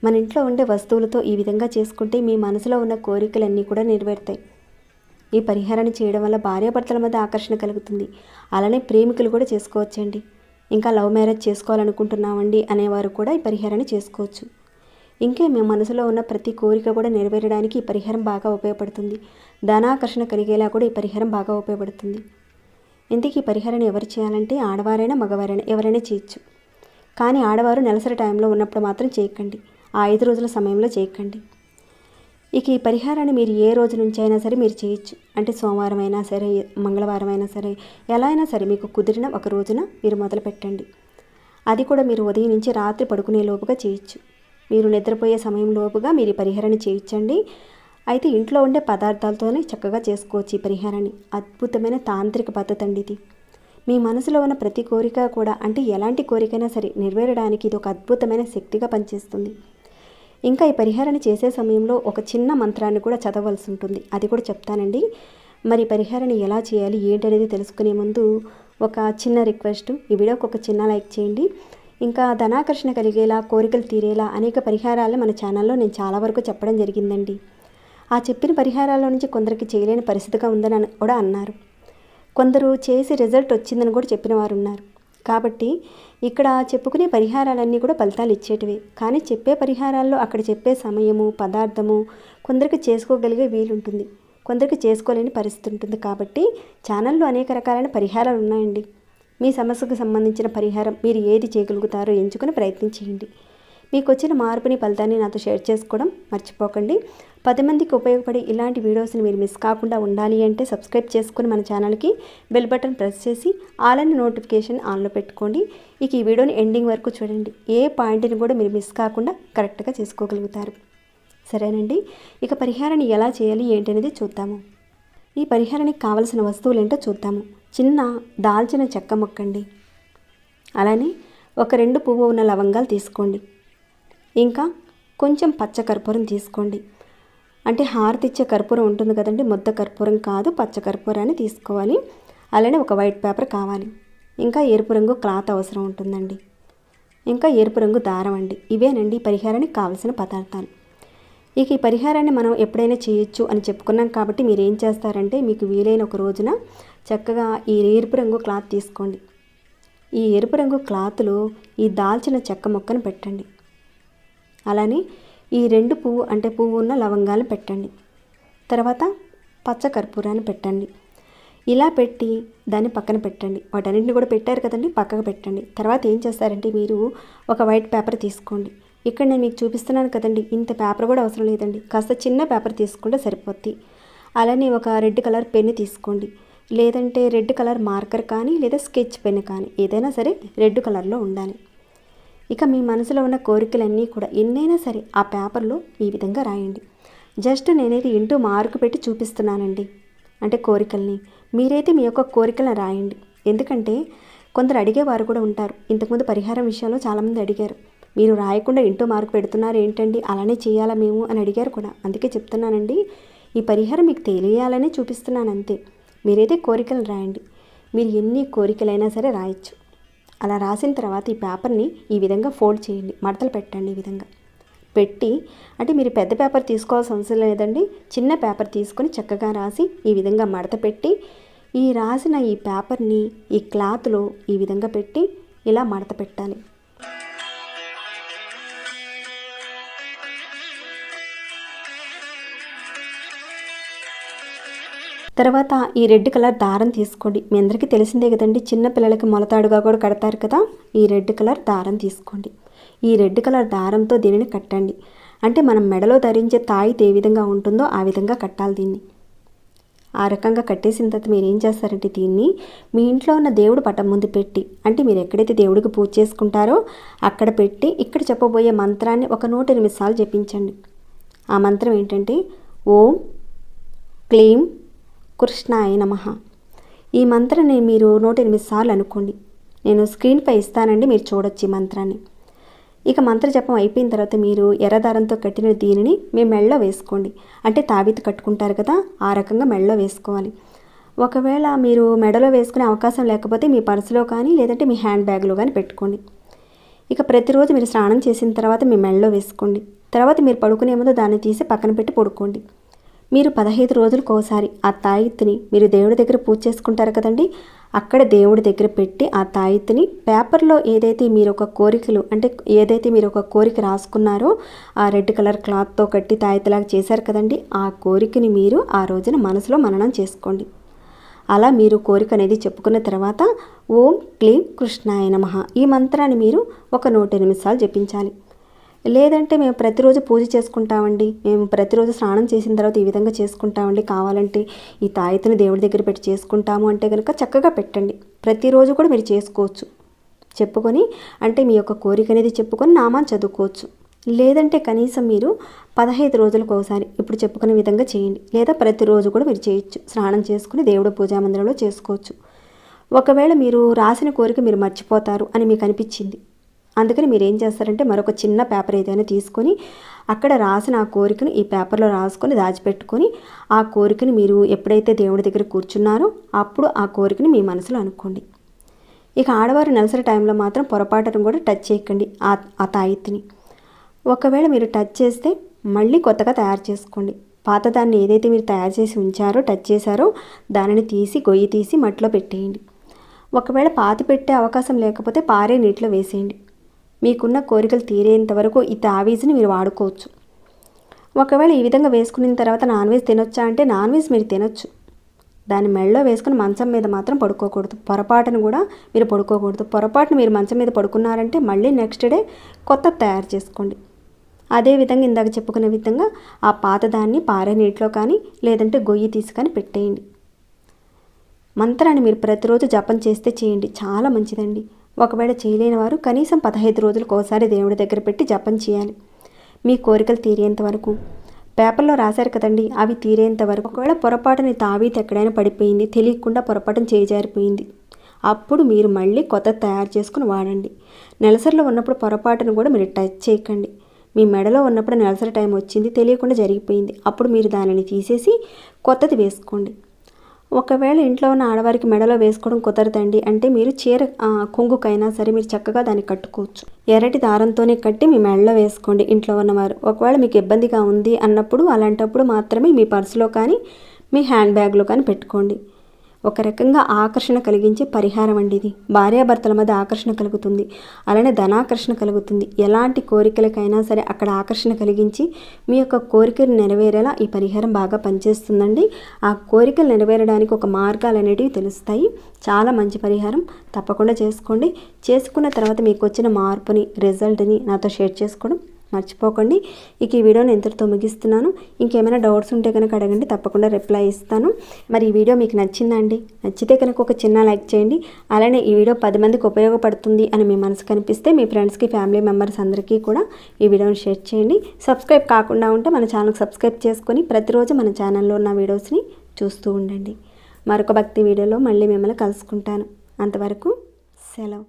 మన ఇంట్లో ఉండే వస్తువులతో ఈ విధంగా చేసుకుంటే మీ మనసులో ఉన్న కోరికలన్నీ కూడా నెరవేరుతాయి. ఈ పరిహారాన్ని చేయడం వల్ల భార్యాభర్తల మధ్య ఆకర్షణ కలుగుతుంది. అలానే ప్రేమికులు కూడా చేసుకోవచ్చండి. ఇంకా లవ్ మ్యారేజ్ చేసుకోవాలనుకుంటున్నామండి అనేవారు కూడా ఈ పరిహారాన్ని చేసుకోవచ్చు. ఇంకే మీ మనసులో ఉన్న ప్రతి కోరిక కూడా నెరవేరడానికి ఈ పరిహారం బాగా ఉపయోగపడుతుంది. ధనాకర్షణ కలిగేలా కూడా ఈ పరిహారం బాగా ఉపయోగపడుతుంది. ఇందుకు ఈ పరిహారాన్ని ఎవరు చేయాలంటే ఆడవారైనా మగవారైనా ఎవరైనా చేయొచ్చు. కానీ ఆడవారు నెలసరి టైంలో ఉన్నప్పుడు మాత్రం చేయకండి. ఆ 5 రోజుల సమయంలో చేయకండి. ఇక ఈ పరిహారాన్ని మీరు ఏ రోజు నుంచి అయినా సరే మీరు చేయొచ్చు. అంటే సోమవారం అయినా సరే, మంగళవారం అయినా సరే, ఎలా అయినా సరే మీకు కుదిరిన ఒక రోజున మీరు మొదలు పెట్టండి. అది కూడా మీరు ఉదయం నుంచి రాత్రి పడుకునే లోపుగా చేయొచ్చు. మీరు నిద్రపోయే సమయం లోపుగా మీరు ఈ పరిహారాన్ని చేయొచ్చండి. అయితే ఇంట్లో ఉండే పదార్థాలతోనే చక్కగా చేసుకోవచ్చు ఈ పరిహారాన్ని. అద్భుతమైన తాంత్రిక పద్ధతి అండి ఇది. మీ మనసులో ఉన్న ప్రతి కోరిక కూడా, అంటే ఎలాంటి కోరికైనా సరే నెరవేరడానికి ఇది ఒక అద్భుతమైన శక్తిగా పనిచేస్తుంది. ఇంకా ఈ పరిహారాన్ని చేసే సమయంలో ఒక చిన్న మంత్రాన్ని కూడా చదవవలసి ఉంటుంది. అది కూడా చెప్తానండి. మరి పరిహారాన్ని ఎలా చేయాలి ఏంటి అనేది తెలుసుకునే ముందు ఒక చిన్న రిక్వెస్ట్, ఈ వీడియోకి ఒక చిన్న లైక్ చేయండి. ఇంకా ధనాకర్షణ కలిగేలా, కోరికలు తీరేలా అనేక పరిహారాలు మన ఛానల్లో నేను చాలా వరకు చెప్పడం జరిగిందండి. ఆ చెప్పిన పరిహారాల నుంచి కొందరికి చేయలేని పరిస్థితిగా ఉందని కూడా అన్నారు. కొందరు చేసి రిజల్ట్ వచ్చిందని కూడా చెప్పిన వారు ఉన్నారు. కాబట్టి ఇక్కడ చెప్పుకునే పరిహారాలన్నీ కూడా ఫలితాలు ఇచ్చేటివే. కానీ చెప్పే పరిహారాల్లో అక్కడ చెప్పే సమయము, పదార్థము కొందరికి చేసుకోగలిగే వీలుంటుంది, కొందరికి చేసుకోలేని పరిస్థితి ఉంటుంది. కాబట్టి ఛానల్లో అనేక రకాలైన పరిహారాలు ఉన్నాయండి. మీ సమస్యకు సంబంధించిన పరిహారం మీరు ఏది చేయగలుగుతారో ఎంచుకుని ప్రయత్నం చేయండి. మీకు వచ్చిన మార్పుని, ఫలితాన్ని నాతో షేర్ చేసుకోవడం మర్చిపోకండి. 10 మందికి ఉపయోగపడే ఇలాంటి వీడియోస్ని మీరు మిస్ కాకుండా ఉండాలి అంటే సబ్స్క్రైబ్ చేసుకుని మన ఛానల్కి బెల్ బటన్ ప్రెస్ చేసి ఆల్ అనే నోటిఫికేషన్ ఆన్లో పెట్టుకోండి. ఇక ఈ వీడియోని ఎండింగ్ వరకు చూడండి. ఏ పాయింట్ని కూడా మీరు మిస్ కాకుండా కరెక్ట్గా చేసుకోగలుగుతారు. సరేనండి. ఇక పరిహారాన్ని ఎలా చేయాలి ఏంటి అనేది చూద్దాము. ఈ పరిహారానికి కావలసిన వస్తువులు ఏంటో చూద్దాము. చిన్న దాల్చిన చెక్క ముక్కండి. అలానే ఒక 2 పువ్వు ఉన్న లవంగాలు తీసుకోండి. ఇంకా కొంచెం పచ్చ కర్పూరం తీసుకోండి. అంటే హారతి ఇచ్చే కర్పూరం ఉంటుంది కదండి, ముద్ద కర్పూరం కాదు, పచ్చ కర్పూరాన్ని తీసుకోవాలి. అలానే ఒక వైట్ పేపర్ కావాలి. ఇంకా ఎరుపు రంగు క్లాత్ అవసరం ఉంటుందండి. ఇంకా ఎరుపు రంగు దారం అండి. ఇవేనండి పరిహారానికి కావలసిన పదార్థాలు. ఇక ఈ పరిహారాన్ని మనం ఎప్పుడైనా చేయొచ్చు అని చెప్పుకున్నాం. కాబట్టి మీరు ఏం చేస్తారంటే మీకు వీలైన ఒక రోజున చక్కగా ఈ ఎరుపు రంగు క్లాత్ తీసుకోండి. ఈ ఎరుపు రంగు క్లాత్లో ఈ దాల్చిన చెక్క ముక్కను పెట్టండి. అలానే ఈ 2 పువ్వు ఉన్న లవంగాలు పెట్టండి. తర్వాత పచ్చ కర్పూరాన్ని పెట్టండి. ఇలా పెట్టి దాన్ని పక్కన పెట్టండి. వాటన్నింటిని కూడా పెట్టారు కదండి, పక్కకు పెట్టండి. తర్వాత ఏం చేస్తారంటే మీరు ఒక వైట్ పేపర్ తీసుకోండి. ఇక్కడ నేను మీకు చూపిస్తున్నాను కదండి, ఇంత పేపర్ కూడా అవసరం లేదండి, కాస్త చిన్న పేపర్ తీసుకుంటే సరిపోద్ది. అలానే ఒక రెడ్ కలర్ పెన్ను తీసుకోండి. లేదంటే రెడ్ కలర్ మార్కర్ కానీ లేదా స్కెచ్ పెన్ కానీ ఏదైనా సరే రెడ్ కలర్లో ఉండాలి. ఇక మీ మనసులో ఉన్న కోరికలన్నీ కూడా ఎన్నైనా సరే ఆ పేపర్లో ఈ విధంగా రాయండి. జస్ట్ నేనైతే ఇంటూ మార్కు పెట్టి చూపిస్తున్నానండి, అంటే కోరికల్ని. మీరైతే మీ యొక్క కోరికలను రాయండి. ఎందుకంటే కొందరు అడిగేవారు కూడా ఉంటారు. ఇంతకుముందు పరిహారం విషయంలో చాలామంది అడిగారు, మీరు రాయకుండా ఇంటూ మార్కు పెడుతున్నారు ఏంటండి, అలానే చేయాలా మేము అని అడిగారు కూడా. అందుకే చెప్తున్నానండి, ఈ పరిహారం మీకు తెలియాలనే చూపిస్తున్నాను అంతే. మీరైతే కోరికలు రాయండి. మీరు ఎన్ని కోరికలైనా సరే రాయొచ్చు. అలా రాసిన తర్వాత ఈ పేపర్ని ఈ విధంగా ఫోల్డ్ చేయండి, మడతలు పెట్టండి. ఈ విధంగా పెట్టి, అంటే మీరు పెద్ద పేపర్ తీసుకోవాల్సిన అవసరం లేదండి, చిన్న పేపర్ తీసుకొని చక్కగా రాసి ఈ విధంగా మడత పెట్టి ఈ రాసిన ఈ పేపర్ని ఈ క్లాత్లో ఈ విధంగా పెట్టి ఇలా మడత పెట్టాలి. తర్వాత ఈ రెడ్ కలర్ దారం తీసుకోండి. మీ అందరికీ తెలిసిందే కదండి, చిన్న పిల్లలకి మొలతాడుగా కూడా కడతారు కదా. ఈ రెడ్ కలర్ దారం తీసుకోండి. ఈ రెడ్ కలర్ దారంతో దీనిని కట్టండి. అంటే మనం మెడలో ధరించే తాయితీ ఏ విధంగా ఉంటుందో ఆ విధంగా కట్టాలి దీన్ని. ఆ రకంగా కట్టేసిన తర్వాత మీరు ఏం చేస్తారంటే దీన్ని మీ ఇంట్లో ఉన్న దేవుడు పటం ముందు పెట్టి, అంటే మీరు ఎక్కడైతే దేవుడికి పూజ చేసుకుంటారో అక్కడ పెట్టి ఇక్కడ చెప్పబోయే మంత్రాన్ని ఒక 108 సార్లు జపించండి. ఆ మంత్రం ఏంటంటే ఓం క్లీం కృష్ణాయ నమః. ఈ మంత్రాన్ని మీరు 108 సార్లు అనుకోండి. నేను స్క్రీన్పై ఇస్తానండి, మీరు చూడొచ్చు ఈ మంత్రాన్ని. ఇక మంత్ర జపం అయిపోయిన తర్వాత మీరు ఎర్రదారంతో కట్టిన దీనిని మీ మెడలో వేసుకోండి. అంటే తాబీతు కట్టుకుంటారు కదా, ఆ రకంగా మెడలో వేసుకోవాలి. ఒకవేళ మీరు మెడలో వేసుకునే అవకాశం లేకపోతే మీ పర్సులో కానీ లేదంటే మీ హ్యాండ్ బ్యాగ్లో కానీ పెట్టుకోండి. ఇక ప్రతిరోజు మీరు స్నానం చేసిన తర్వాత మీ మెడలో వేసుకోండి. తర్వాత మీరు పడుకునే ముందు దాన్ని తీసి పక్కన పెట్టి పడుకోండి. మీరు 15 రోజులకు ఒకసారి ఆ తాయెత్తుని మీరు దేవుడి దగ్గర పూజ చేసుకుంటారు కదండి, అక్కడ దేవుడి దగ్గర పెట్టి ఆ తాయెత్తుని పేపర్లో ఏదైతే మీరు ఒక కోరికలు అంటే ఏదైతే మీరు ఒక కోరిక రాసుకున్నారో ఆ రెడ్ కలర్ క్లాత్తో కట్టి తాయెత్తులాగా చేశారు కదండి, ఆ కోరికని మీరు ఆ రోజున మనసులో మననం చేసుకోండి. అలా మీరు కోరిక అనేది చెప్పుకున్న తర్వాత ఓం క్లీం కృష్ణాయ నమః ఈ మంత్రాన్ని మీరు ఒక 108 సార్లు జపించాలి. లేదంటే మేము ప్రతిరోజు పూజ చేసుకుంటామండి, మేము ప్రతిరోజు స్నానం చేసిన తర్వాత ఈ విధంగా చేసుకుంటామండి, కావాలంటే ఈ తాయెత్తుని దేవుడి దగ్గర పెట్టి చేసుకుంటాము అంటే కనుక చక్కగా పెట్టండి. ప్రతిరోజు కూడా మీరు చేసుకోవచ్చు. చెప్పుకొని అంటే మీ యొక్క కోరిక అనేది చెప్పుకొని నామాన్ని చదువుకోవచ్చు. లేదంటే కనీసం మీరు 15 రోజులకు ఒకసారి ఇప్పుడు చెప్పుకునే విధంగా చేయండి. లేదా ప్రతిరోజు కూడా మీరు చేయొచ్చు. స్నానం చేసుకుని దేవుడి పూజా మందిరంలో చేసుకోవచ్చు. ఒకవేళ మీరు రాసిన కోరిక మీరు మర్చిపోతారు అని మీకు అనిపించింది, అందుకని మీరు ఏం చేస్తారంటే మరొక చిన్న పేపర్ ఏదైనా తీసుకొని అక్కడ రాసిన ఆ కోరికను ఈ పేపర్లో రాసుకొని దాచిపెట్టుకొని ఆ కోరికని మీరు ఎప్పుడైతే దేవుడి దగ్గర కూర్చున్నారో అప్పుడు ఆ కోరికని మీ మనసులో అనుకోండి. ఇక ఆడవారు నెలసరి టైంలో మాత్రం పొరపాటును కూడా టచ్ చేయకండి ఆ తాయెత్తుని. ఒకవేళ మీరు టచ్ చేస్తే మళ్ళీ కొత్తగా తయారు చేసుకోండి. పాతదాన్ని ఏదైతే మీరు తయారు చేసి ఉంచారో టచ్ చేశారో దానిని తీసి గొయ్యి తీసి మట్టిలో పెట్టేయండి. ఒకవేళ పాతి పెట్టే అవకాశం లేకపోతే పారే నీటిలో వేసేయండి. మీకున్న కోరికలు తీరేంత వరకు ఈ తావీజుని మీరు వాడుకోవచ్చు. ఒకవేళ ఈ విధంగా వేసుకున్న తర్వాత నాన్ వెజ్ తినొచ్చా అంటే నాన్ వెజ్ మీరు తినొచ్చు. దాన్ని మెడలో వేసుకుని మంచం మీద మాత్రం పడుకోకూడదు. పొరపాటును కూడా మీరు పడుకోకూడదు. పొరపాటును మీరు మంచం మీద పడుకున్నారంటే మళ్ళీ నెక్స్ట్ డే కొత్తది తయారు చేసుకోండి. అదేవిధంగా ఇందాక చెప్పుకునే విధంగా ఆ పాతదాన్ని పారే నీటిలో కానీ లేదంటే గొయ్యి తీసుకొని పెట్టేయండి. మంత్రాన్ని మీరు ప్రతిరోజు జపం చేస్తే చేయండి, చాలా మంచిదండి. ఒకవేళ చేయలేని వారు కనీసం 15 రోజులకు ఒకసారి దేవుడి దగ్గర పెట్టి జపం చేయాలి. మీ కోరికలు తీరేంత వరకు. పేపర్లో రాశారు కదండి, అవి తీరేంత వరకు. ఒకవేళ పొరపాటుని తావీతు ఎక్కడైనా పడిపోయింది, తెలియకుండా పొరపాటున చేజారిపోయింది, అప్పుడు మీరు మళ్ళీ కొత్త తయారు చేసుకుని వాడండి. నెలసరిలో ఉన్నప్పుడు పొరపాటును కూడా మీరు టచ్ చేయకండి. మీ మెడలో ఉన్నప్పుడు నెలసరి టైం వచ్చింది, తెలియకుండా జరిగిపోయింది, అప్పుడు మీరు దానిని తీసేసి కొత్తది వేసుకోండి. ఒకవేళ ఇంట్లో ఉన్న ఆడవారికి మెడలో వేసుకోవడం కుదరదండి అంటే మీరు చీర కొంగుకైనా సరే మీరు చక్కగా దాన్ని కట్టుకోవచ్చు. ఎర్రటి దారంతోనే కట్టి మీ మెడలో వేసుకోండి ఇంట్లో ఉన్నవారు. ఒకవేళ మీకు ఇబ్బందిగా ఉంది అన్నప్పుడు అలాంటప్పుడు మాత్రమే మీ పర్సులో కానీ మీ హ్యాండ్ బ్యాగ్లో కానీ పెట్టుకోండి. ఒక రకంగా ఆకర్షణ కలిగించే పరిహారం అండి ఇది. భార్యాభర్తల మధ్య ఆకర్షణ కలుగుతుంది, అలానే ధనాకర్షణ కలుగుతుంది. ఎలాంటి కోరికలకైనా సరే అక్కడ ఆకర్షణ కలిగించి మీ యొక్క కోరికలు నెరవేరేలా ఈ పరిహారం బాగా పనిచేస్తుందండి. ఆ కోరికలు నెరవేరడానికి ఒక మార్గాలు అనేటివి తెలుస్తాయి. చాలా మంచి పరిహారం, తప్పకుండా చేసుకోండి. చేసుకున్న తర్వాత మీకు వచ్చిన మార్పుని రిజల్ట్ని నాతో షేర్ చేసుకోవడం మర్చిపోకండి. ఇక ఈ వీడియోని ఎంతటితో ముగిస్తున్నాను. ఇంకేమైనా డౌట్స్ ఉంటే కనుక అడగండి, తప్పకుండా రిప్లై ఇస్తాను. మరి ఈ వీడియో మీకు నచ్చిందండి? నచ్చితే కనుక ఒక చిన్న లైక్ చేయండి. అలానే ఈ వీడియో 10 మందికి ఉపయోగపడుతుంది అని మీ మనసు కనిపిస్తే మీ ఫ్రెండ్స్కి, ఫ్యామిలీ మెంబర్స్ అందరికీ కూడా ఈ వీడియోని షేర్ చేయండి. సబ్స్క్రైబ్ కాకుండా ఉంటే మన ఛానల్కి సబ్స్క్రైబ్ చేసుకొని ప్రతిరోజు మన ఛానల్లో ఉన్న వీడియోస్ని చూస్తూ ఉండండి. మరొక భక్తి వీడియోలో మళ్ళీ మిమ్మల్ని కలుసుకుంటాను. అంతవరకు సెలవు.